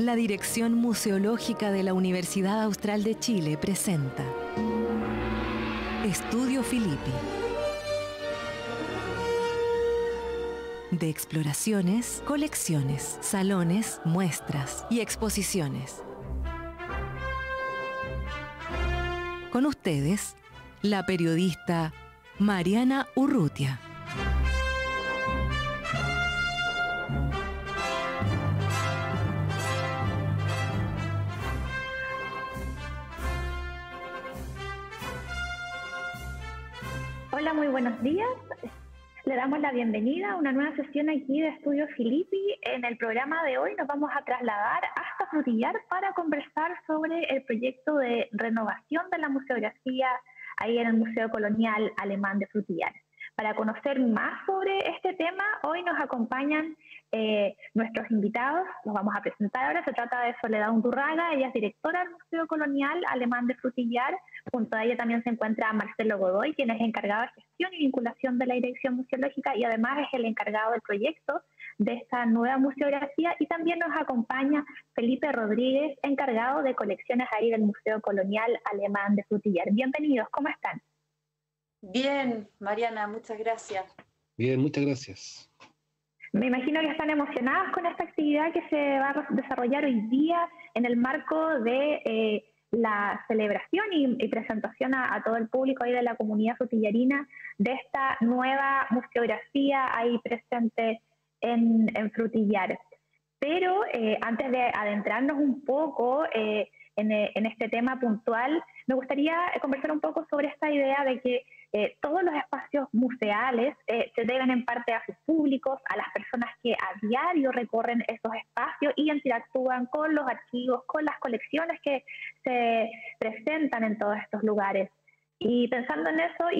La Dirección Museológica de la Universidad Austral de Chile presenta Estudio Filippi. De exploraciones, colecciones, salones, muestras y exposiciones. Con ustedes, la periodista Mariana Urrutia. Hola, muy buenos días. Le damos la bienvenida a una nueva sesión aquí de Estudio Filippi. En el programa de hoy nos vamos a trasladar hasta Frutillar para conversar sobre el proyecto de renovación de la museografía ahí en el Museo Colonial Alemán de Frutillar. Para conocer más sobre este tema, hoy nos acompañan nuestros invitados. Los vamos a presentar ahora. Se trata de Soledad Undurraga, ella es directora del Museo Colonial Alemán de Frutillar. Junto a ella también se encuentra Marcelo Godoy, quien es encargado de gestión y vinculación de la Dirección Museológica y además es el encargado del proyecto de esta nueva museografía. Y también nos acompaña Felipe Rodríguez, encargado de colecciones ahí del Museo Colonial Alemán de Frutillar. Bienvenidos, ¿cómo están? Bien, Mariana, muchas gracias. Bien, muchas gracias. Me imagino que están emocionados con esta actividad que se va a desarrollar hoy día en el marco de la celebración y presentación a todo el público ahí de la comunidad frutillarina de esta nueva museografía ahí presente en Frutillar. Pero antes de adentrarnos un poco en este tema puntual, me gustaría conversar un poco sobre esta idea de que todos los espacios museales se deben en parte a sus públicos, a las personas que a diario recorren esos espacios y interactúan con los archivos, con las colecciones que se presentan en todos estos lugares. Y pensando en eso,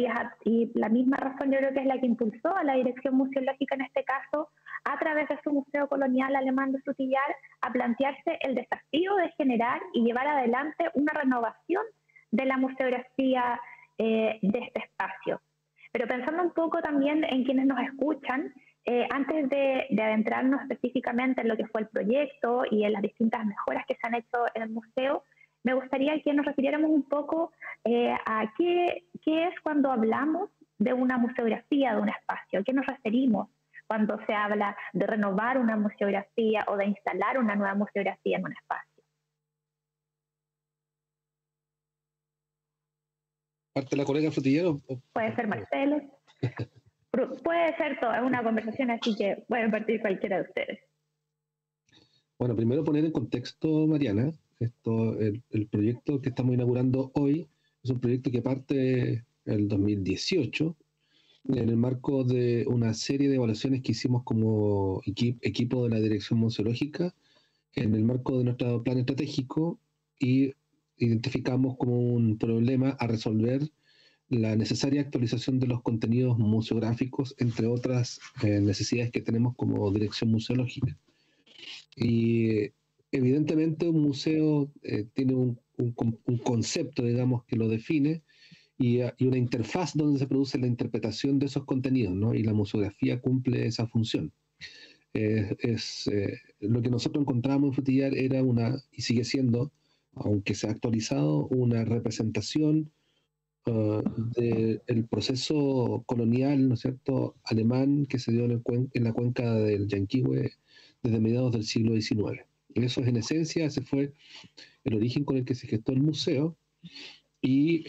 y la misma razón yo creo que es la que impulsó a la Dirección Museológica en este caso, a través de su Museo Colonial Alemán de Frutillar, a plantearse el desafío de generar y llevar adelante una renovación de la museografía de este espacio. Pero pensando un poco también en quienes nos escuchan, antes de adentrarnos específicamente en lo que fue el proyecto y en las distintas mejoras que se han hecho en el museo, me gustaría que nos refiriéramos un poco a qué es cuando hablamos de una museografía de un espacio, a qué nos referimos cuando se habla de renovar una museografía o de instalar una nueva museografía en un espacio. ¿Parte la colega Frutillero? Puede ser Marcelo. Puede ser todo, es una conversación, así que pueden partir cualquiera de ustedes. Bueno, primero poner en contexto, Mariana, el proyecto que estamos inaugurando hoy es un proyecto que parte el 2018 en el marco de una serie de evaluaciones que hicimos como equipo de la Dirección Museológica en el marco de nuestro plan estratégico, y identificamos como un problema a resolver la necesaria actualización de los contenidos museográficos, entre otras necesidades que tenemos como Dirección Museológica. Y evidentemente un museo tiene un concepto, digamos, que lo define, y una interfaz donde se produce la interpretación de esos contenidos, ¿no? Y la museografía cumple esa función. Lo que nosotros encontramos en Frutillar era y sigue siendo, aunque se ha actualizado, una representación del proceso colonial, ¿no es cierto?, alemán que se dio en la cuenca del Llanquihue desde mediados del siglo XIX. Eso es, en esencia, ese fue el origen con el que se gestó el museo, y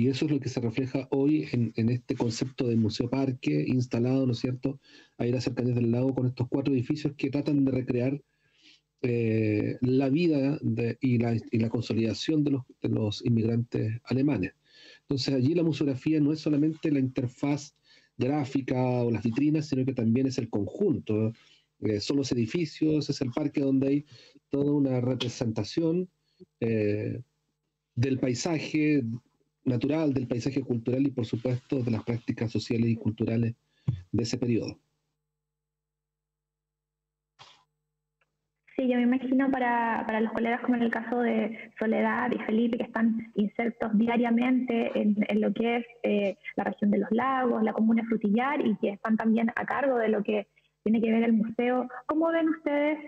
eso es lo que se refleja hoy en este concepto de museo parque instalado, ¿no es cierto?, ahí a las cercanías del lago, con estos 4 edificios que tratan de recrear la vida y la consolidación de los inmigrantes alemanes. Entonces allí la museografía no es solamente la interfaz gráfica o las vitrinas, sino que también es el conjunto. Son los edificios, es el parque donde hay toda una representación del paisaje natural, del paisaje cultural y por supuesto de las prácticas sociales y culturales de ese periodo. Sí, yo me imagino para los colegas, como en el caso de Soledad y Felipe, que están insertos diariamente en lo que es la región de los lagos, la comuna de Frutillar, y que están también a cargo de lo que tiene que ver el museo. ¿Cómo ven ustedes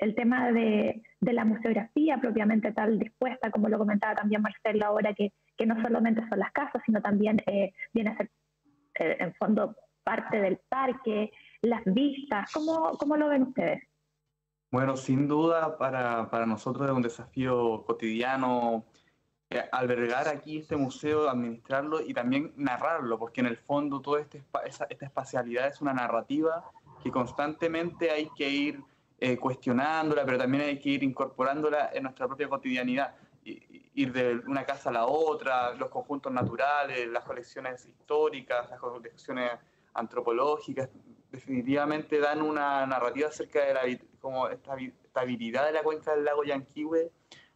el tema de la museografía propiamente tal dispuesta, como lo comentaba también Marcelo ahora, que no solamente son las casas, sino también viene a ser en fondo parte del parque, las vistas. ¿Cómo lo ven ustedes? Bueno, sin duda para nosotros es un desafío cotidiano albergar aquí este museo, administrarlo y también narrarlo, porque en el fondo toda esta espacialidad es una narrativa que constantemente hay que ir cuestionándola, pero también hay que ir incorporándola en nuestra propia cotidianidad, ir de una casa a la otra, los conjuntos naturales, las colecciones históricas, las colecciones antropológicas, definitivamente dan una narrativa acerca de como esta estabilidad de la cuenca del lago Llanquihue,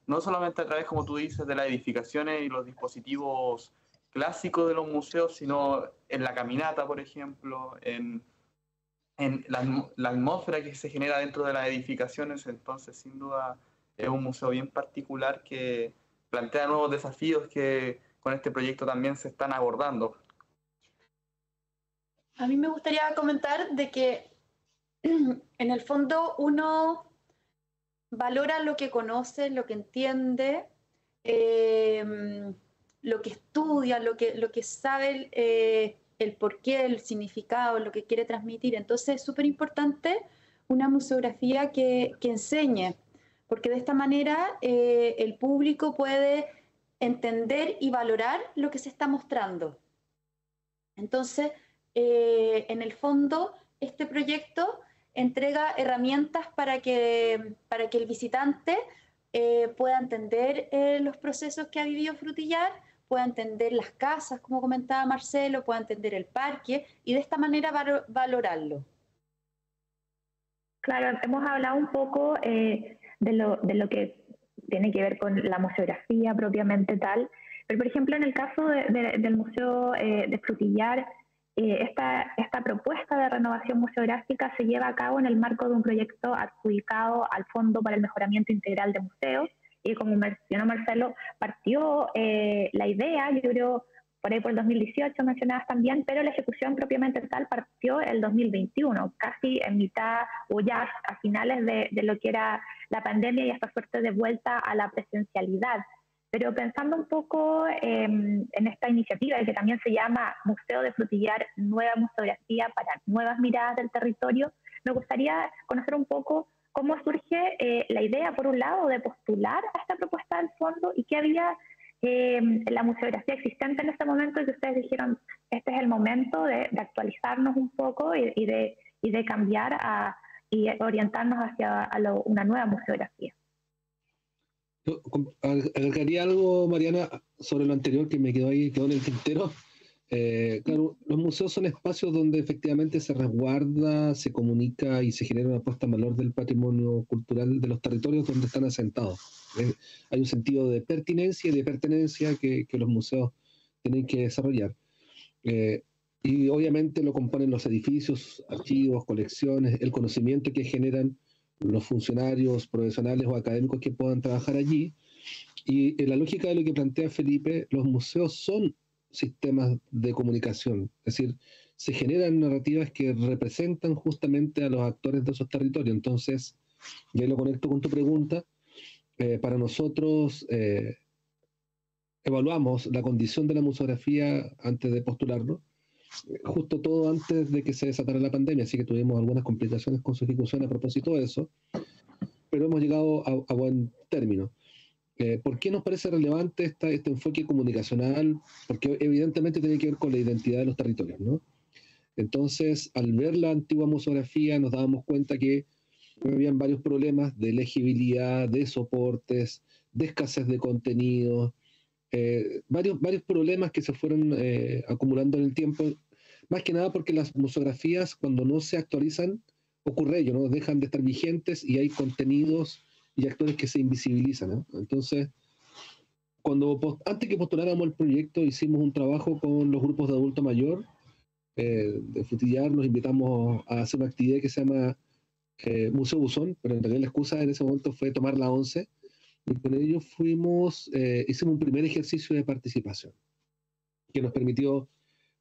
no solamente a través, como tú dices, de las edificaciones y los dispositivos clásicos de los museos, sino en la caminata, por ejemplo, en la atmósfera que se genera dentro de las edificaciones. Entonces, sin duda, es un museo bien particular que plantea nuevos desafíos que con este proyecto también se están abordando. A mí me gustaría comentar de que en el fondo uno valora lo que conoce, lo que entiende, lo que estudia, lo que sabe, el porqué, el significado, lo que quiere transmitir. Entonces es súper importante una museografía que enseñe, porque de esta manera el público puede entender y valorar lo que se está mostrando. Entonces, en el fondo, este proyecto entrega herramientas para que el visitante pueda entender los procesos que ha vivido Frutillar, pueda entender las casas, como comentaba Marcelo, pueda entender el parque y de esta manera valorarlo. Claro, hemos hablado un poco de lo que tiene que ver con la museografía propiamente tal, pero por ejemplo en el caso del Museo de Frutillar, esta propuesta de renovación museográfica se lleva a cabo en el marco de un proyecto adjudicado al Fondo para el Mejoramiento Integral de Museos, y como mencionó Marcelo, partió la idea, yo creo, por ahí por el 2018 mencionabas también, pero la ejecución propiamente tal partió el 2021, casi en mitad o ya a finales de lo que era la pandemia y esta suerte de vuelta a la presencialidad. Pero pensando un poco en esta iniciativa que también se llama Museo de Frutillar, Nueva Museografía para Nuevas Miradas del Territorio, me gustaría conocer un poco cómo surge la idea, por un lado, de postular a esta propuesta del fondo y qué había la museografía existente en ese momento y que ustedes dijeron, este es el momento de actualizarnos un poco y de cambiar y orientarnos hacia una nueva museografía. Yo agregaría algo, Mariana, sobre lo anterior que me quedó en el tintero. Claro, los museos son espacios donde efectivamente se resguarda, se comunica y se genera una puesta en valor del patrimonio cultural de los territorios donde están asentados. Hay un sentido de pertinencia y de pertenencia que los museos tienen que desarrollar. Y obviamente lo componen los edificios, archivos, colecciones, el conocimiento que generan los funcionarios profesionales o académicos que puedan trabajar allí. Y en la lógica de lo que plantea Felipe, los museos son sistemas de comunicación, es decir, se generan narrativas que representan justamente a los actores de esos territorios. Entonces, ya lo conecto con tu pregunta, para nosotros evaluamos la condición de la museografía antes de postularlo, justo todo antes de que se desatara la pandemia, así que tuvimos algunas complicaciones con su ejecución a propósito de eso, pero hemos llegado a buen término. ¿Por qué nos parece relevante este enfoque comunicacional? Porque evidentemente tiene que ver con la identidad de los territorios, ¿no? Entonces, al ver la antigua museografía, nos dábamos cuenta que habían varios problemas de legibilidad, de soportes, de escasez de contenido, varios problemas que se fueron acumulando en el tiempo, más que nada porque las museografías, cuando no se actualizan, ocurre ello, ¿no? Dejan de estar vigentes y hay contenidos y actores que se invisibilizan, ¿no? Entonces, antes que postuláramos el proyecto, hicimos un trabajo con los grupos de adulto mayor de Frutillar, nos invitamos a hacer una actividad que se llama Museo Buzón, pero en realidad la excusa en ese momento fue tomar la 11, y con ellos hicimos un primer ejercicio de participación, que nos permitió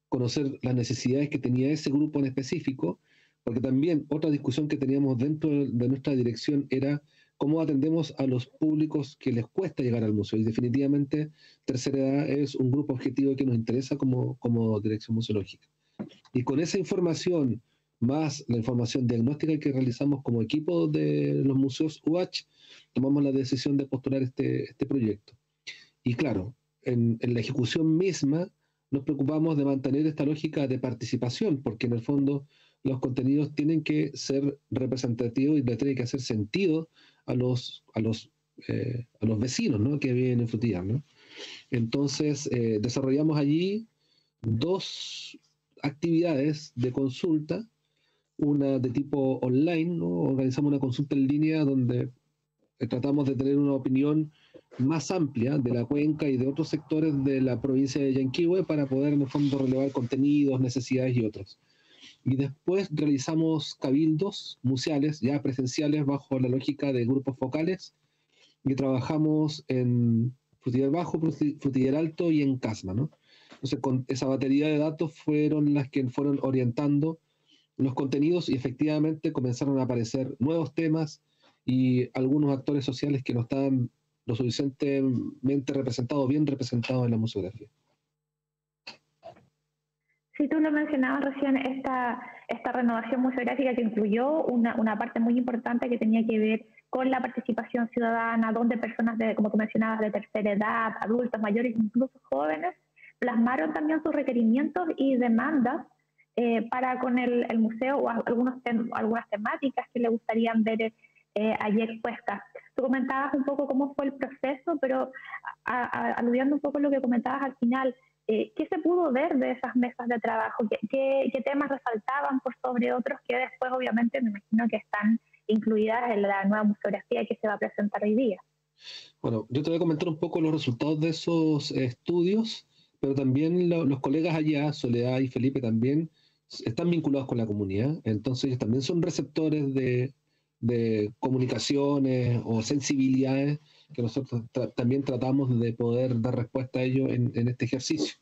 conocer las necesidades que tenía ese grupo en específico, Porque también otra discusión que teníamos dentro de nuestra dirección era cómo atendemos a los públicos que les cuesta llegar al museo. Y definitivamente tercera edad es un grupo objetivo que nos interesa como dirección museológica. Y con esa información, más la información diagnóstica que realizamos como equipo de los museos UH, tomamos la decisión de postular este proyecto. Y claro, en la ejecución misma nos preocupamos de mantener esta lógica de participación, porque en el fondo los contenidos tienen que ser representativos y le tienen que hacer sentido a los vecinos, ¿no?, que viven en Frutillar, ¿no? Entonces, desarrollamos allí 2 actividades de consulta, una de tipo online, ¿no? Organizamos una consulta en línea donde tratamos de tener una opinión más amplia de la cuenca y de otros sectores de la provincia de Yanquihue para poder en el fondo relevar contenidos, necesidades y otros. Y después realizamos cabildos museales ya presenciales bajo la lógica de grupos focales y trabajamos en Frutillar Bajo, Frutillar Alto y en Casma, ¿no? Entonces con esa batería de datos fueron las que fueron orientando los contenidos y efectivamente comenzaron a aparecer nuevos temas y algunos actores sociales que no estaban lo suficientemente representados, bien representados en la museografía. Sí, tú lo mencionabas recién, esta renovación museográfica que incluyó una parte muy importante que tenía que ver con la participación ciudadana, donde personas, como tú mencionabas, de tercera edad, adultos, mayores, incluso jóvenes, plasmaron también sus requerimientos y demandas para con el museo o algunas temáticas que le gustarían ver allí expuestas. Tú comentabas un poco cómo fue el proceso, pero aludiendo un poco a lo que comentabas al final, ¿qué se pudo ver de esas mesas de trabajo? ¿Qué temas resaltaban por sobre otros que después obviamente me imagino que están incluidas en la nueva museografía que se va a presentar hoy día? Bueno, yo te voy a comentar un poco los resultados de esos estudios, pero también los colegas allá, Soledad y Felipe, también están vinculados con la comunidad, entonces ellos también son receptores de comunicaciones o sensibilidades que nosotros también tratamos de poder dar respuesta a ello en este ejercicio.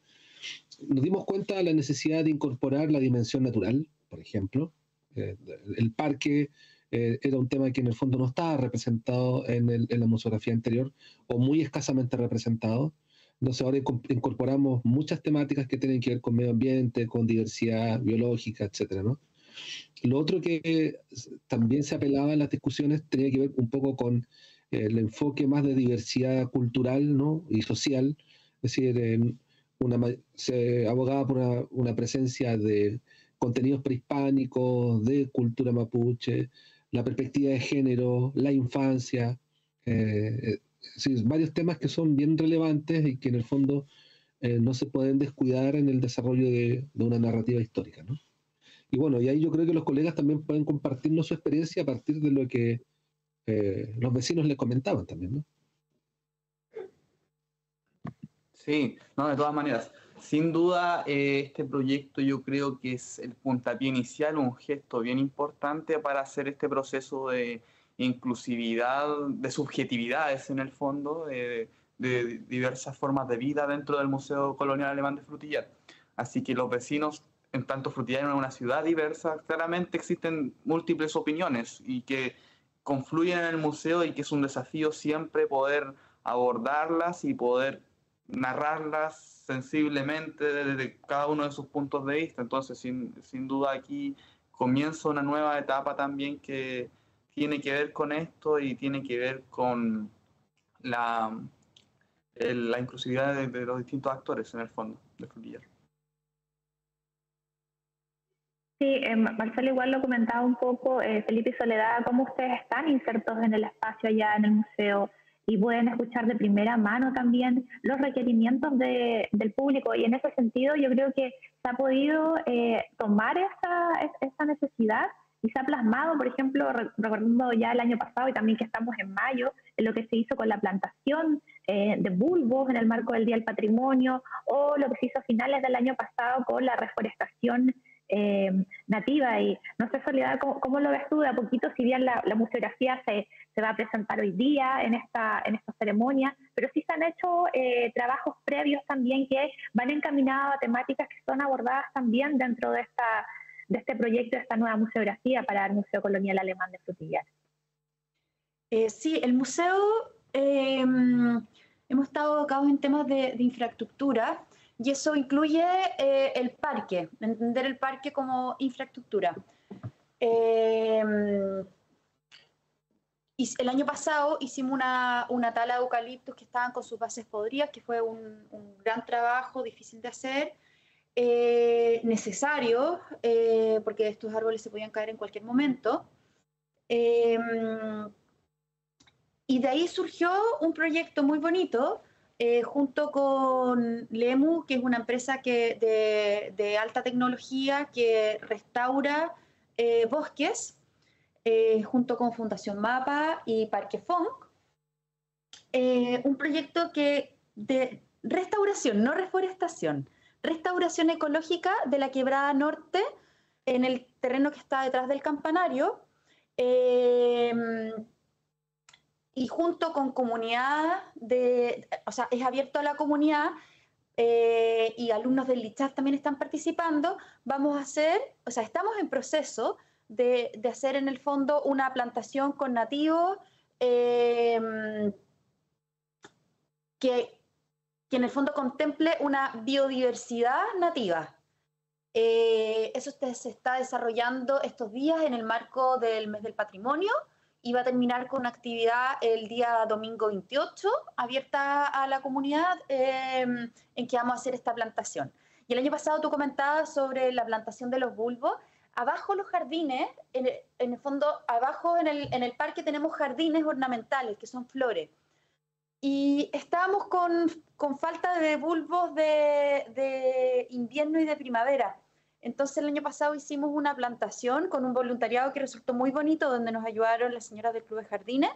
Nos dimos cuenta de la necesidad de incorporar la dimensión natural, por ejemplo. El parque era un tema que en el fondo no estaba representado en la museografía anterior o muy escasamente representado. Entonces ahora incorporamos muchas temáticas que tienen que ver con medio ambiente, con diversidad biológica, etcétera, ¿no? Lo otro que también se apelaba en las discusiones tenía que ver un poco con el enfoque más de diversidad cultural, ¿no?, y social, es decir, se abogaba por una presencia de contenidos prehispánicos, de cultura mapuche, la perspectiva de género, la infancia, sí, varios temas que son bien relevantes y que en el fondo no se pueden descuidar en el desarrollo de una narrativa histórica, ¿no? Y bueno, y ahí yo creo que los colegas también pueden compartirnos su experiencia a partir de lo que los vecinos les comentaban también, ¿no? Sí, no, de todas maneras. Sin duda, este proyecto yo creo que es el puntapié inicial, un gesto bien importante para hacer este proceso de inclusividad, de subjetividades en el fondo, de diversas formas de vida dentro del Museo Colonial Alemán de Frutillar. Así que los vecinos, en tanto Frutillar es una ciudad diversa, claramente existen múltiples opiniones y que confluyen en el museo y que es un desafío siempre poder abordarlas y poder narrarlas sensiblemente desde cada uno de sus puntos de vista. Entonces, sin duda aquí comienza una nueva etapa también que tiene que ver con esto y tiene que ver con la inclusividad de los distintos actores en el fondo de Frutillar. Sí, Marcelo igual lo comentaba un poco, Felipe y Soledad, cómo ustedes están insertos en el espacio allá en el museo y pueden escuchar de primera mano también los requerimientos del público, y en ese sentido yo creo que se ha podido tomar esa necesidad y se ha plasmado, por ejemplo, recordando ya el año pasado y también que estamos en mayo, en lo que se hizo con la plantación de bulbos en el marco del Día del Patrimonio, o lo que se hizo a finales del año pasado con la reforestación nativa. Y no sé, Soledad, ¿cómo lo ves tú de a poquito? Si bien la museografía se va a presentar hoy día en esta ceremonia, pero sí se han hecho trabajos previos también que van encaminados a temáticas que son abordadas también dentro de este proyecto, de esta nueva museografía para el Museo Colonial Alemán de Frutillar? Sí, el museo, hemos estado abocados en temas de infraestructura, y eso incluye el parque, entender el parque como infraestructura. Y el año pasado hicimos una tala de eucaliptos que estaban con sus bases podridas, que fue un gran trabajo, difícil de hacer, necesario, porque estos árboles se podían caer en cualquier momento. Y de ahí surgió un proyecto muy bonito, junto con LEMU, que es una empresa de alta tecnología que restaura bosques, junto con Fundación Mapa y Parque Fonc. Un proyecto de restauración, no reforestación, restauración ecológica de la Quebrada Norte en el terreno que está detrás del campanario. Y junto con comunidad, o sea, es abierto a la comunidad, y alumnos del Lichat también están participando. Vamos a hacer, o sea, estamos en proceso de hacer en el fondo una plantación con nativos, que en el fondo contemple una biodiversidad nativa. Eso se está desarrollando estos días en el marco del Mes del Patrimonio, y va a terminar con una actividad el día domingo 28, abierta a la comunidad, en que vamos a hacer esta plantación. Y el año pasado tú comentabas sobre la plantación de los bulbos. Abajo los jardines, en el fondo, abajo en el parque tenemos jardines ornamentales, que son flores. Y estábamos con falta de bulbos de invierno y de primavera. Entonces el año pasado hicimos una plantación con un voluntariado que resultó muy bonito, donde nos ayudaron las señoras del Club de Jardines,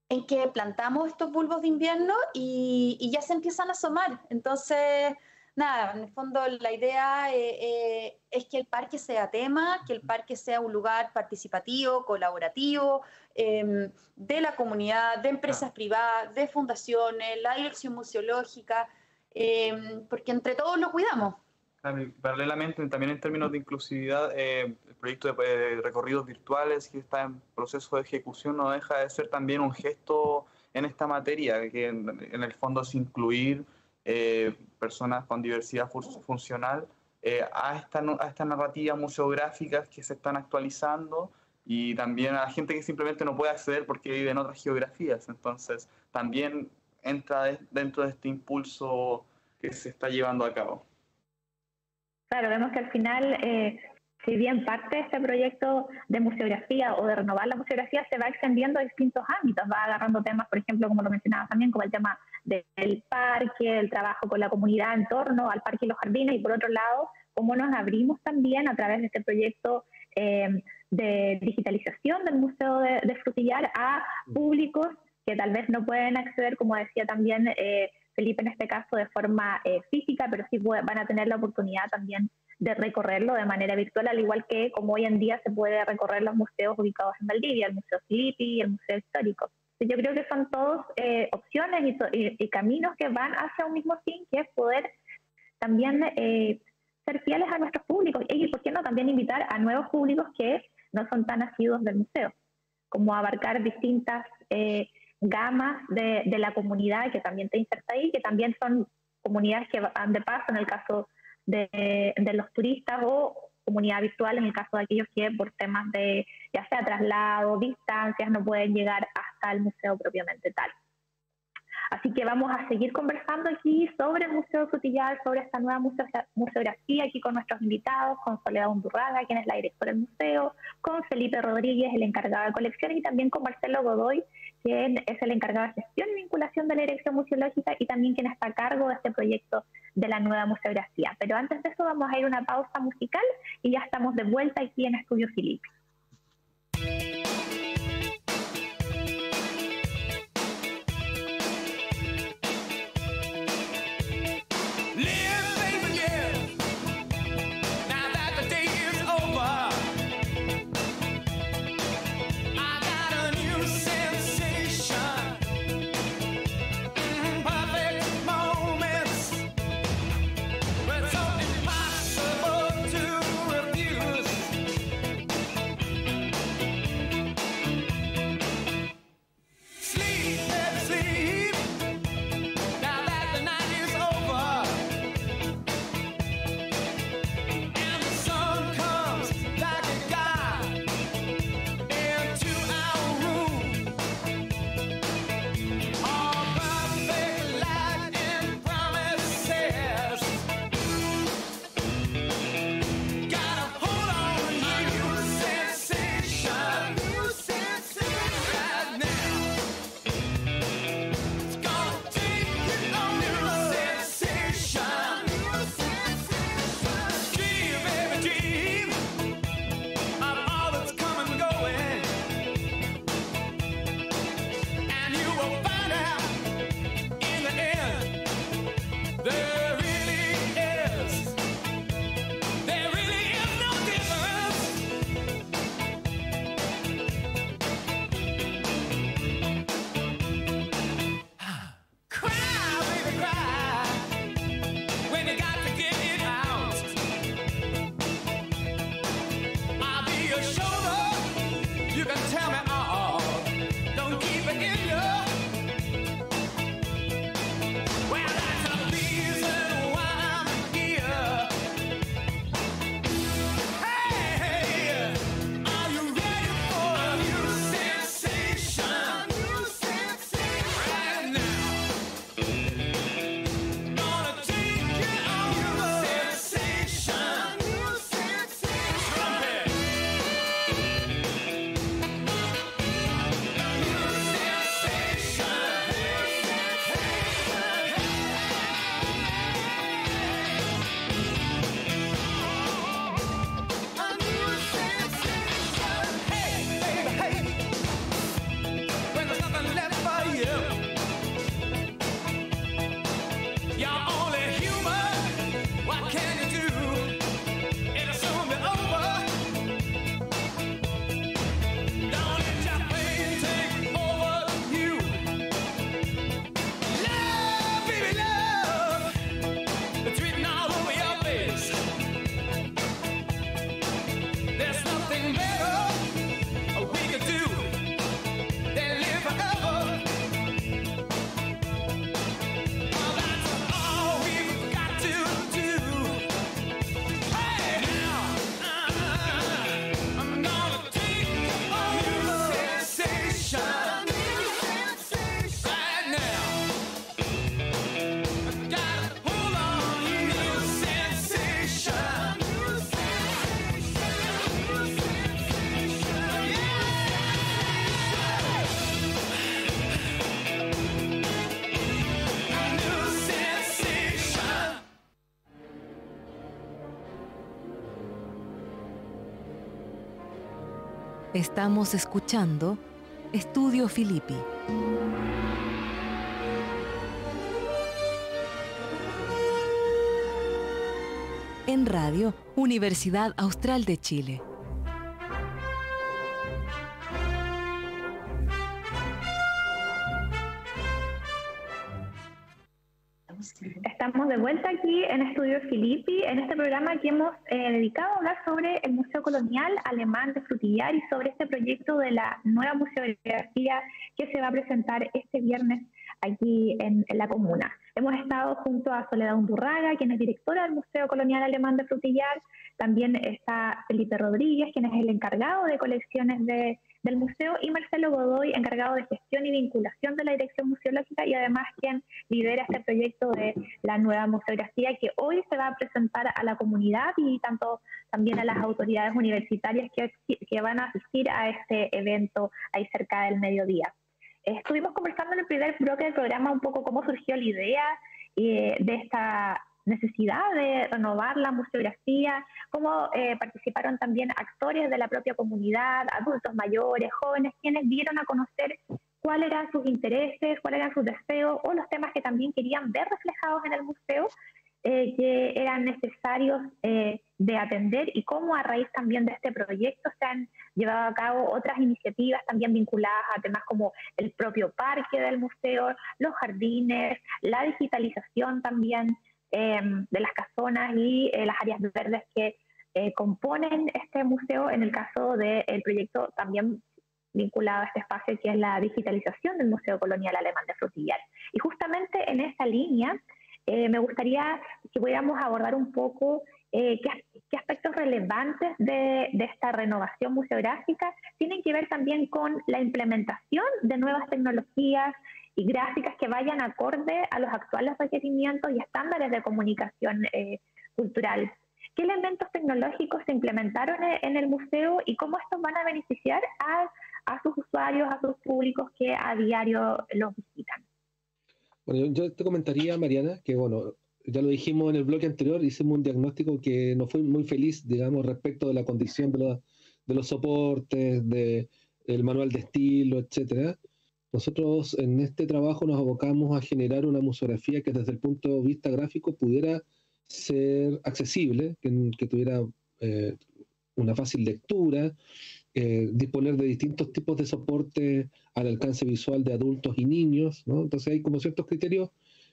en que plantamos estos bulbos de invierno y ya se empiezan a asomar. Entonces, nada, en el fondo la idea es que el parque sea tema, que el parque sea un lugar participativo, colaborativo, de la comunidad, de empresas privadas, de fundaciones, la dirección museológica, porque entre todos lo cuidamos. Paralelamente, también en términos de inclusividad, el proyecto de recorridos virtuales que está en proceso de ejecución no deja de ser también un gesto en esta materia, que en el fondo es incluir personas con diversidad funcional a esta narrativa museográfica que se están actualizando, y también a la gente que simplemente no puede acceder porque vive en otras geografías. Entonces también entra dentro de este impulso que se está llevando a cabo. Claro, vemos que al final, si bien parte de este proyecto de museografía o de renovar la museografía se va extendiendo a distintos ámbitos, va agarrando temas, por ejemplo, como lo mencionabas también, como el tema del parque, el trabajo con la comunidad en torno al parque y los jardines, y por otro lado, cómo nos abrimos también a través de este proyecto de digitalización del Museo de Frutillar a públicos que tal vez no pueden acceder, como decía también Felipe en este caso, de forma física, pero sí van a tener la oportunidad también de recorrerlo de manera virtual, al igual que como hoy en día se puede recorrer los museos ubicados en Valdivia, el Museo Filippi y el Museo Histórico. Yo creo que son todos opciones y caminos que van hacia un mismo fin, que es poder también ser fieles a nuestros públicos, y por qué no también invitar a nuevos públicos que no son tan asiduos del museo, como abarcar distintas gamas de la comunidad que también te inserta ahí, que también son comunidades que van de paso en el caso de los turistas, o comunidad virtual en el caso de aquellos que por temas de ya sea traslado, distancias, no pueden llegar hasta el museo propiamente tal. Así que vamos a seguir conversando aquí sobre el Museo Frutillar, sobre esta nueva museografía, aquí con nuestros invitados, con Soledad Undurraga, quien es la directora del museo, con Felipe Rodríguez, el encargado de colecciones, y también con Marcelo Godoy, quien es el encargado de gestión y vinculación de la dirección museológica, y también quien está a cargo de este proyecto de la nueva museografía. Pero antes de eso vamos a ir a una pausa musical y ya estamos de vuelta aquí en Estudio Filippi. Impossible to You can tell me all. Don't keep it in you. Well, that's the reason why I'm here. Hey, are you ready for a new sensation? Right now. Gonna take you on your sensation. Trumpet. There's nothing better we could do than live forever. Oh, that's all we've got to do. Hey, now, I'm gonna take a new sensation. Right now, I gotta hold on, new sensation. Estamos escuchando Estudio Filippi. En radio, Universidad Austral de Chile. Estamos de vuelta aquí en Estudio Filippi, en este programa que hemos dedicado a hablar sobre el Museo Colonial Alemán de Frutillar y sobre este proyecto de la nueva museografía que se va a presentar este viernes aquí en la comuna. Hemos estado junto a Soledad Undurraga, quien es directora del Museo Colonial Alemán de Frutillar. También está Felipe Rodríguez, quien es el encargado de colecciones del museo, y Marcelo Godoy, encargado de gestión y vinculación de la dirección museológica, y además quien lidera este proyecto de la nueva museografía que hoy se va a presentar a la comunidad y también a las autoridades universitarias que van a asistir a este evento ahí cerca del mediodía. Estuvimos conversando en el primer bloque del programa un poco cómo surgió la idea de esta necesidad de renovar la museografía, cómo participaron también actores de la propia comunidad, adultos mayores, jóvenes, quienes dieron a conocer cuáles eran sus intereses, cuáles eran sus deseos o los temas que también querían ver reflejados en el museo, que eran necesarios de atender, y cómo a raíz también de este proyecto se han llevado a cabo otras iniciativas también vinculadas a temas como el propio parque del museo, los jardines, la digitalización también de las casonas y las áreas verdes que componen este museo, en el caso del proyecto también vinculado a este espacio que es la digitalización del Museo Colonial Alemán de Frutillar. Y justamente en esa línea me gustaría que pudiéramos abordar un poco qué aspectos relevantes de esta renovación museográfica tienen que ver también con la implementación de nuevas tecnologías y gráficas que vayan acorde a los actuales requerimientos y estándares de comunicación cultural. ¿Qué elementos tecnológicos se implementaron en el museo y cómo estos van a beneficiar a sus usuarios, a sus públicos que a diario los visitan? Bueno, yo te comentaría, Mariana, que bueno, ya lo dijimos en el bloque anterior, hicimos un diagnóstico que no fue muy feliz, digamos, respecto de la condición de los soportes, del manual de estilo, etcétera. Nosotros en este trabajo nos abocamos a generar una museografía que desde el punto de vista gráfico pudiera ser accesible, que tuviera una fácil lectura, disponer de distintos tipos de soporte al alcance visual de adultos y niños, ¿no? Entonces hay como ciertos criterios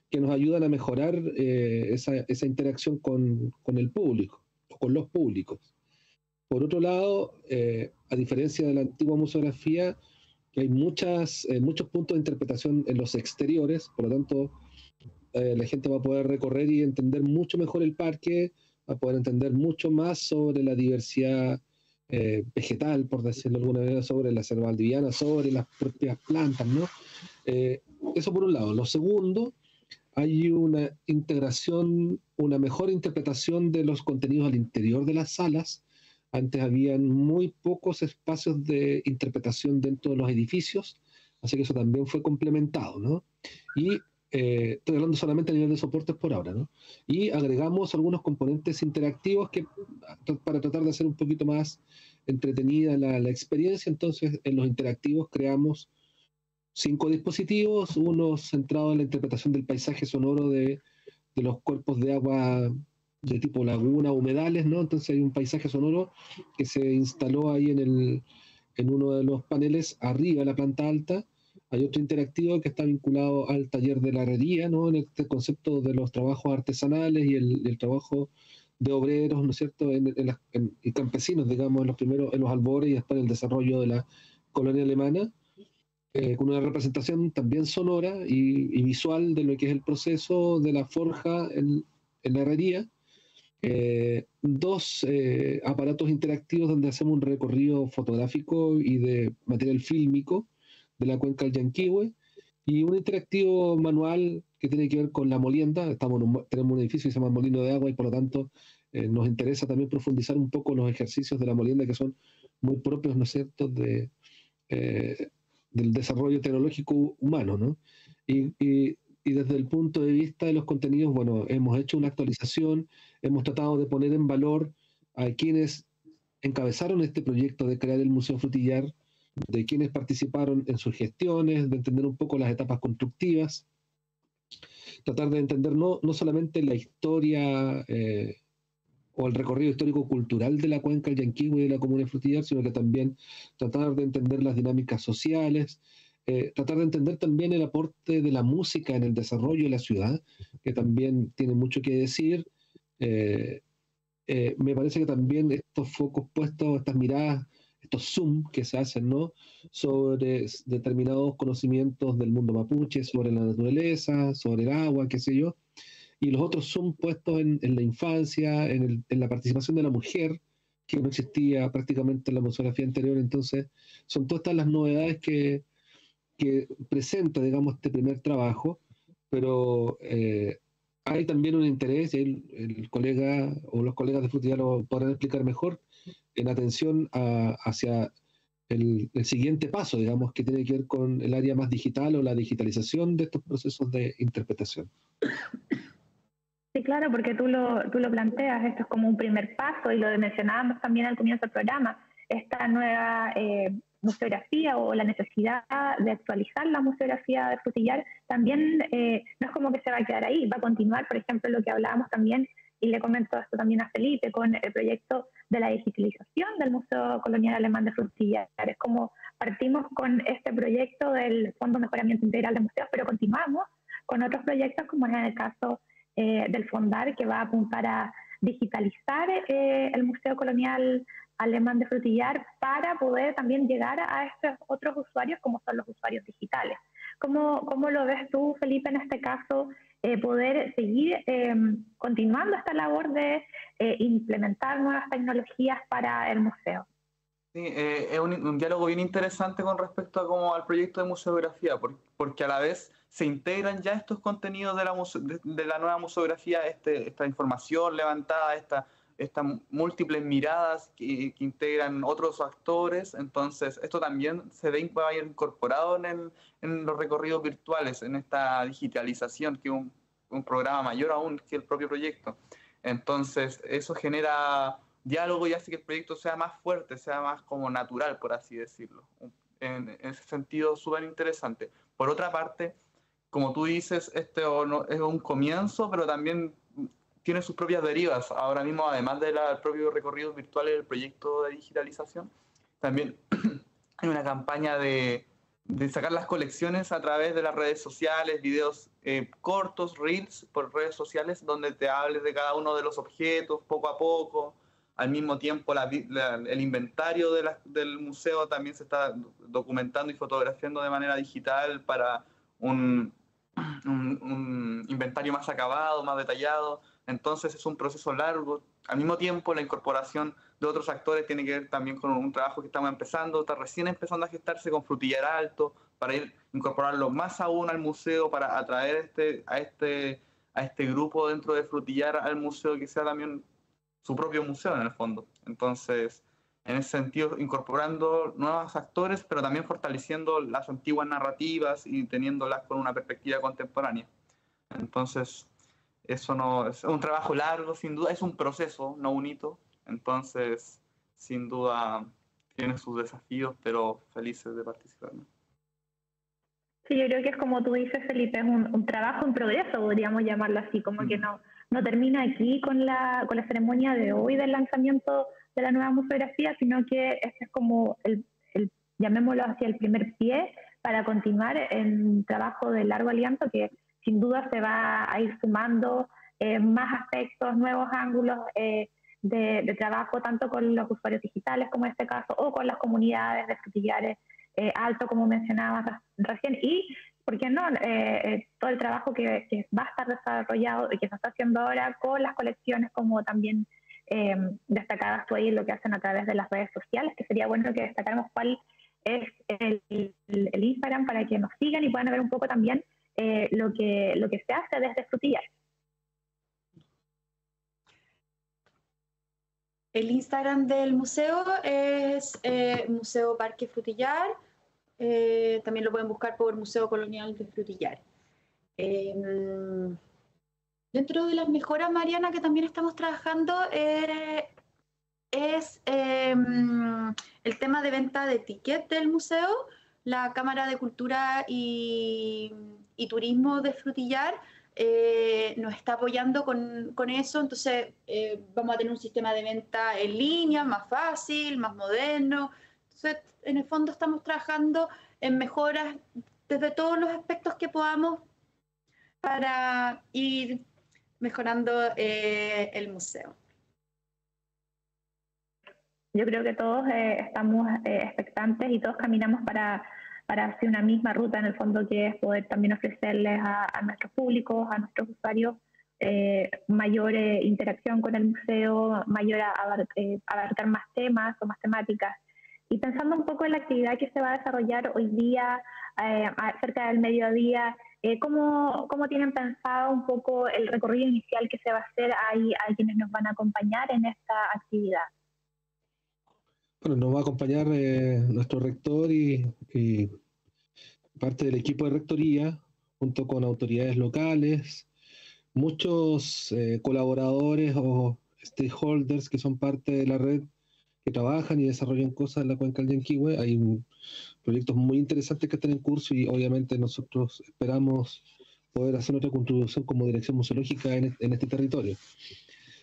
que nos ayudan a mejorar esa interacción con el público, o con los públicos. Por otro lado, a diferencia de la antigua museografía, hay muchos puntos de interpretación en los exteriores, por lo tanto, la gente va a poder recorrer y entender mucho mejor el parque, va a poder entender mucho más sobre la diversidad vegetal, por decirlo de alguna manera, sobre la selva valdiviana, sobre las propias plantas, ¿no? Eso por un lado. Lo segundo, hay una integración, una mejor interpretación de los contenidos al interior de las salas. Antes habían muy pocos espacios de interpretación dentro de los edificios, así que eso también fue complementado, ¿no? Y estoy hablando solamente a nivel de soportes por ahora, ¿no? Y agregamos algunos componentes interactivos para tratar de hacer un poquito más entretenida la experiencia. Entonces, en los interactivos creamos 5 dispositivos, uno centrado en la interpretación del paisaje sonoro de los cuerpos de agua de tipo laguna, humedales, ¿no? Entonces hay un paisaje sonoro que se instaló ahí en uno de los paneles arriba de la planta alta. Hay otro interactivo que está vinculado al taller de la herrería, ¿no? En este concepto de los trabajos artesanales y el trabajo de obreros, ¿no es cierto?, y campesinos, digamos, en los albores y después en el desarrollo de la colonia alemana, con una representación también sonora y visual de lo que es el proceso de la forja en la herrería. 2 aparatos interactivos donde hacemos un recorrido fotográfico y de material fílmico de la cuenca del Llanquihue, y un interactivo manual que tiene que ver con la molienda. Tenemos un edificio que se llama Molino de Agua y por lo tanto nos interesa también profundizar un poco los ejercicios de la molienda, que son muy propios, ¿no es cierto?, del desarrollo tecnológico humano, ¿no? Y desde el punto de vista de los contenidos, bueno, hemos hecho una actualización, hemos tratado de poner en valor a quienes encabezaron este proyecto de crear el Museo Frutillar, de quienes participaron en sus gestiones, de entender un poco las etapas constructivas, tratar de entender no solamente la historia o el recorrido histórico-cultural de la cuenca del Llanquihue y de la comuna de Frutillar, sino que también tratar de entender las dinámicas sociales, tratar de entender también el aporte de la música en el desarrollo de la ciudad, que también tiene mucho que decir. Me parece que también estos focos puestos, estas miradas, estos zoom que se hacen, ¿no?, sobre determinados conocimientos del mundo mapuche, sobre la naturaleza, sobre el agua, qué sé yo, y los otros zoom puestos en la infancia, en la participación de la mujer, que no existía prácticamente en la museografía anterior. Entonces, son todas estas las novedades que presenta, digamos, este primer trabajo, pero hay también un interés, y el colega o los colegas de Frutillar lo podrán explicar mejor, en atención hacia el siguiente paso, digamos, que tiene que ver con el área más digital o la digitalización de estos procesos de interpretación. Sí, claro, porque tú lo planteas, esto es como un primer paso y lo mencionábamos también al comienzo del programa, esta nueva museografía o la necesidad de actualizar la museografía de Frutillar también no es como que se va a quedar ahí, va a continuar, por ejemplo, lo que hablábamos también, y le comento esto también a Felipe, con el proyecto de la digitalización del Museo Colonial Alemán de Frutillar. Es como partimos con este proyecto del Fondo de Mejoramiento Integral de Museos, pero continuamos con otros proyectos, como es en el caso del Fondar, que va a apuntar a digitalizar el Museo Colonial Alemán de Frutillar para poder también llegar a estos otros usuarios, como son los usuarios digitales. ¿Cómo lo ves tú, Felipe, en este caso, poder seguir continuando esta labor de implementar nuevas tecnologías para el museo? Sí, es un diálogo bien interesante con respecto a al proyecto de museografía, porque a la vez se integran ya estos contenidos de la nueva museografía, esta información levantada, estas múltiples miradas que integran otros actores. Entonces esto también va a ir incorporado en los recorridos virtuales, en esta digitalización, que es un programa mayor aún que el propio proyecto. Entonces eso genera diálogo y hace que el proyecto sea más fuerte, sea más como natural, por así decirlo. En ese sentido, súper interesante. Por otra parte, como tú dices, este es un comienzo, pero también tiene sus propias derivas. Ahora mismo, además del propio recorrido virtual del proyecto de digitalización, también hay una campaña de sacar las colecciones a través de las redes sociales, videos cortos, reels por redes sociales, donde te hables de cada uno de los objetos poco a poco, Al mismo tiempo, el inventario del museo también se está documentando y fotografiando de manera digital para un inventario más acabado, más detallado. Entonces es un proceso largo. Al mismo tiempo, la incorporación de otros actores tiene que ver también con un trabajo que estamos empezando, está recién empezando a gestarse con Frutillar Alto, para ir incorporarlo más aún al museo, para atraer a este grupo dentro de Frutillar al museo, que sea también su propio museo en el fondo. Entonces, en ese sentido, incorporando nuevos actores, pero también fortaleciendo las antiguas narrativas y teniéndolas con una perspectiva contemporánea. Entonces, eso no es un trabajo largo, sin duda, es un proceso, no un hito. Entonces, sin duda, tiene sus desafíos, pero felices de participar, ¿no? Sí, yo creo que es como tú dices, Felipe, es un trabajo en progreso, podríamos llamarlo así, como que no termina aquí con la ceremonia de hoy del lanzamiento de la nueva museografía, sino que este es como llamémoslo así, el primer pie para continuar en un trabajo de largo aliento que sin duda se va a ir sumando más aspectos, nuevos ángulos de trabajo, tanto con los usuarios digitales como en este caso, o con las comunidades de Frutillares Alto, como mencionabas recién, y, ¿por qué no?, todo el trabajo que va a estar desarrollado y que se está haciendo ahora con las colecciones, como también destacadas tú ahí, lo que hacen a través de las redes sociales, que sería bueno que destacáramos cuál es el Instagram para que nos sigan y puedan ver un poco también lo que se hace desde Frutillar. El Instagram del museo es Museo Parque Frutillar. También lo pueden buscar por Museo Colonial de Frutillar. Dentro de las mejoras, Mariana, que también estamos trabajando es el tema de venta de tickets del museo. La Cámara de Cultura y Turismo de Frutillar nos está apoyando con eso, entonces vamos a tener un sistema de venta en línea más fácil, más moderno. Entonces, en el fondo estamos trabajando en mejoras desde todos los aspectos que podamos para ir mejorando el museo. Yo creo que todos estamos expectantes y todos caminamos para hacer una misma ruta, en el fondo, que es poder también ofrecerles a nuestros públicos, a nuestros usuarios, mayor interacción con el museo, mayor abarcar más temas o más temáticas. Y pensando un poco en la actividad que se va a desarrollar hoy día, cerca del mediodía, ¿cómo tienen pensado un poco el recorrido inicial que se va a hacer ahí a quienes nos van a acompañar en esta actividad? Bueno, nos va a acompañar nuestro rector y parte del equipo de rectoría, junto con autoridades locales, muchos colaboradores o stakeholders que son parte de la red, que trabajan y desarrollan cosas en la cuenca del Yanquihue. Hay proyectos muy interesantes que están en curso y obviamente nosotros esperamos poder hacer nuestra contribución como dirección museológica en este territorio.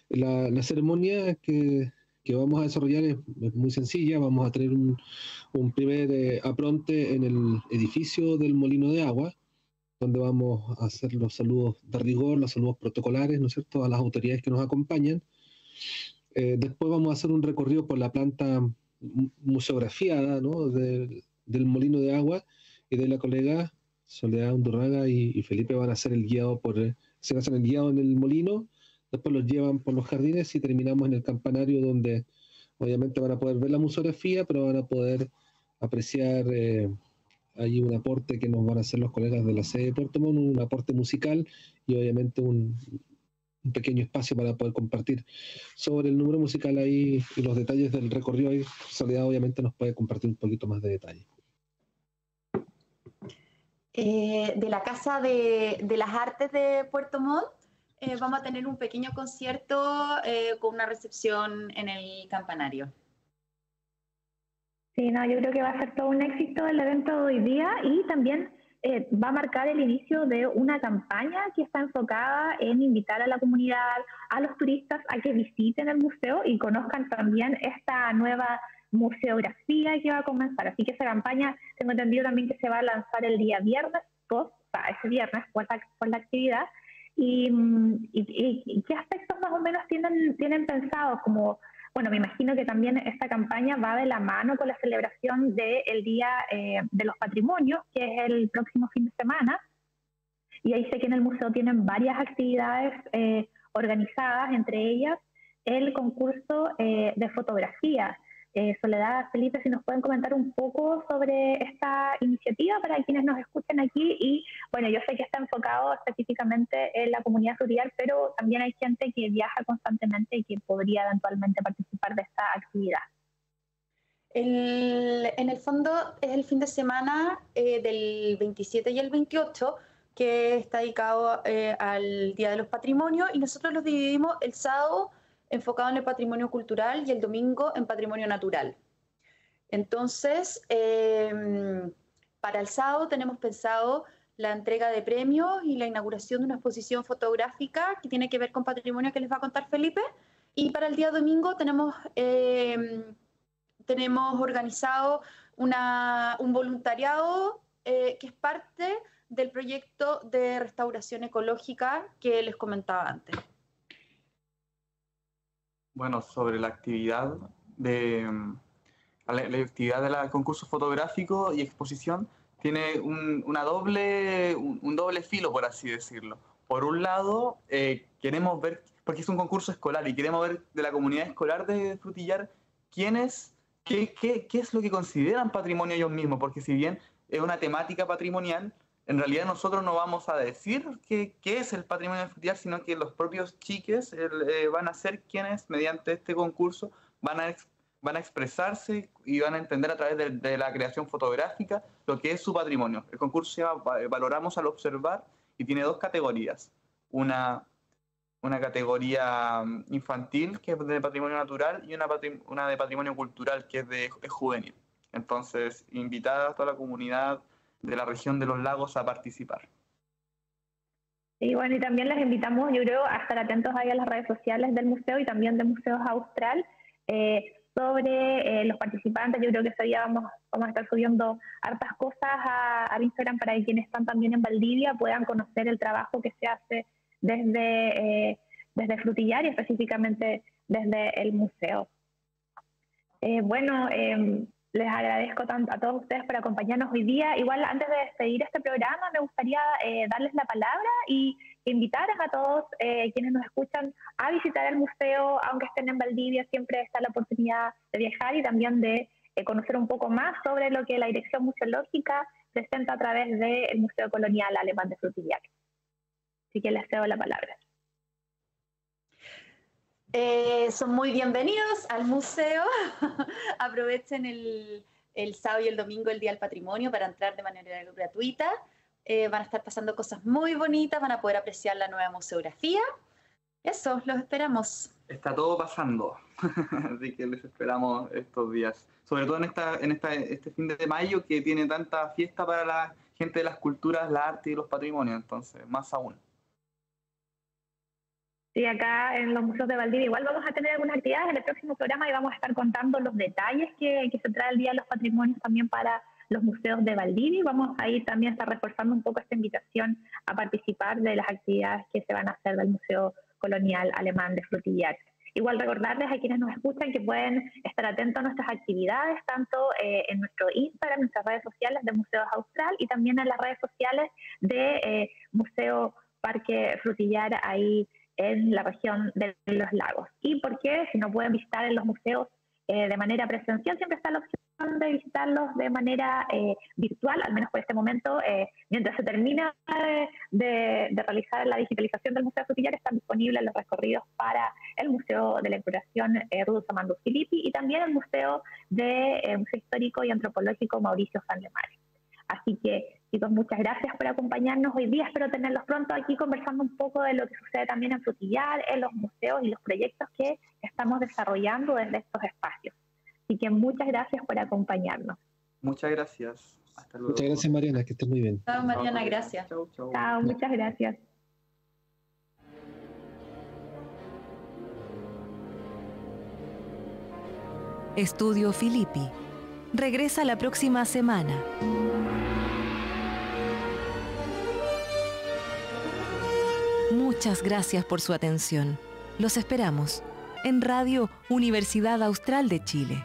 La ceremonia que vamos a desarrollar es muy sencilla. Vamos a tener un primer apronte en el edificio del Molino de Agua, donde vamos a hacer los saludos de rigor, los saludos protocolares, ¿no es cierto?, a las autoridades que nos acompañan. Después vamos a hacer un recorrido por la planta museografiada, ¿no?, del Molino de Agua, y de la colega Soledad Undurraga y Felipe van a hacer el guiado se hacen el guiado en el molino. Después los llevan por los jardines y terminamos en el campanario, donde obviamente van a poder ver la museografía, pero van a poder apreciar ahí un aporte que nos van a hacer los colegas de la sede de Puerto Montt, un aporte musical y obviamente un pequeño espacio para poder compartir sobre el número musical ahí y los detalles del recorrido. Ahí Soledad obviamente nos puede compartir un poquito más de detalle. De la Casa de las Artes de Puerto Montt, vamos a tener un pequeño concierto con una recepción en el campanario. Sí, no, yo creo que va a ser todo un éxito el evento de hoy día, y también va a marcar el inicio de una campaña que está enfocada en invitar a la comunidad, a los turistas, a que visiten el museo y conozcan también esta nueva museografía que va a comenzar. Así que esa campaña, tengo entendido también que se va a lanzar el día viernes, ese viernes, por la actividad. ¿Y qué aspectos más o menos tienen pensados como bueno, me imagino que también esta campaña va de la mano con la celebración del Día de los Patrimonios, que es el próximo fin de semana. Y ahí sé que en el museo tienen varias actividades organizadas, entre ellas el concurso de fotografía. Soledad, Felipe, si nos pueden comentar un poco sobre esta iniciativa para quienes nos escuchan aquí. Y bueno, yo sé que está enfocado específicamente en la comunidad frutillar, pero también hay gente que viaja constantemente y que podría eventualmente participar de esta actividad. En el fondo es el fin de semana del 27 y el 28, que está dedicado al Día de los Patrimonios, y nosotros los dividimos el sábado enfocado en el patrimonio cultural y el domingo en patrimonio natural. Entonces, para el sábado tenemos pensado la entrega de premios y la inauguración de una exposición fotográfica que tiene que ver con patrimonio, que les va a contar Felipe. Y para el día domingo tenemos organizado un voluntariado que es parte del proyecto de restauración ecológica que les comentaba antes. Bueno, sobre la actividad la actividad del concurso fotográfico y exposición tiene un doble filo, por así decirlo. Por un lado, queremos ver, porque es un concurso escolar y queremos ver de la comunidad escolar de Frutillar qué es lo que consideran patrimonio ellos mismos, porque si bien es una temática patrimonial, en realidad nosotros no vamos a decir qué es el patrimonio de Frutillar, sino que los propios chiques van a ser quienes, mediante este concurso, van a expresarse y van a entender a través de la creación fotográfica lo que es su patrimonio. El concurso se llama Valoramos al Observar y tiene dos categorías. Una categoría infantil, que es de patrimonio natural, y una de patrimonio cultural, que es juvenil. Entonces, invitada a toda la comunidad de la región de los lagos a participar. Y bueno, y también les invitamos, yo creo, a estar atentos ahí a las redes sociales del museo y también de Museos Austral sobre los participantes. Yo creo que ese día vamos a estar subiendo hartas cosas al Instagram para que quienes están también en Valdivia puedan conocer el trabajo que se hace desde Frutillar y específicamente desde el museo. Les agradezco a todos ustedes por acompañarnos hoy día. Igual, antes de despedir este programa, me gustaría darles la palabra y invitar a todos quienes nos escuchan a visitar el museo, aunque estén en Valdivia. Siempre está la oportunidad de viajar y también de conocer un poco más sobre lo que la Dirección Museológica presenta a través del Museo Colonial Alemán de Frutillar. Así que les cedo la palabra. Son muy bienvenidos al museo. Aprovechen el sábado y el domingo, el Día del Patrimonio, para entrar de manera gratuita. Van a estar pasando cosas muy bonitas, van a poder apreciar la nueva museografía. Eso, los esperamos. Está todo pasando, así que les esperamos estos días. Sobre todo en este fin de mayo, que tiene tanta fiesta para la gente de las culturas, la arte y los patrimonios, entonces, más aún. Sí, acá en los museos de Valdivia igual vamos a tener algunas actividades en el próximo programa y vamos a estar contando los detalles que se trae el Día de los Patrimonios también para los museos de Valdivia, y vamos a ir también a estar reforzando un poco esta invitación a participar de las actividades que se van a hacer del Museo Colonial Alemán de Frutillar. Igual recordarles a quienes nos escuchan que pueden estar atentos a nuestras actividades, tanto en nuestro Instagram, en nuestras redes sociales de Museos Austral, y también en las redes sociales de Museo Parque Frutillar, ahí en la región de los lagos. Y porque si no pueden visitar en los museos de manera presencial, siempre está la opción de visitarlos de manera virtual, al menos por este momento. Mientras se termina de realizar la digitalización del Museo Frutillar, están disponibles los recorridos para el Museo de la Exploración Rudolf Amandus Filippi y también el Museo Histórico y Antropológico Mauricio Sanlemare. Así que, chicos, muchas gracias por acompañarnos hoy día. Espero tenerlos pronto aquí conversando un poco de lo que sucede también en Frutillar, en los museos y los proyectos que estamos desarrollando desde estos espacios. Así que muchas gracias por acompañarnos. Muchas gracias. Hasta luego. Muchas gracias, Mariana, que estés muy bien. Chao, Mariana, gracias. Chau, chau. Chao, muchas gracias. Estudio Filippi. Regresa la próxima semana. Muchas gracias por su atención. Los esperamos. en Radio Universidad Austral de Chile.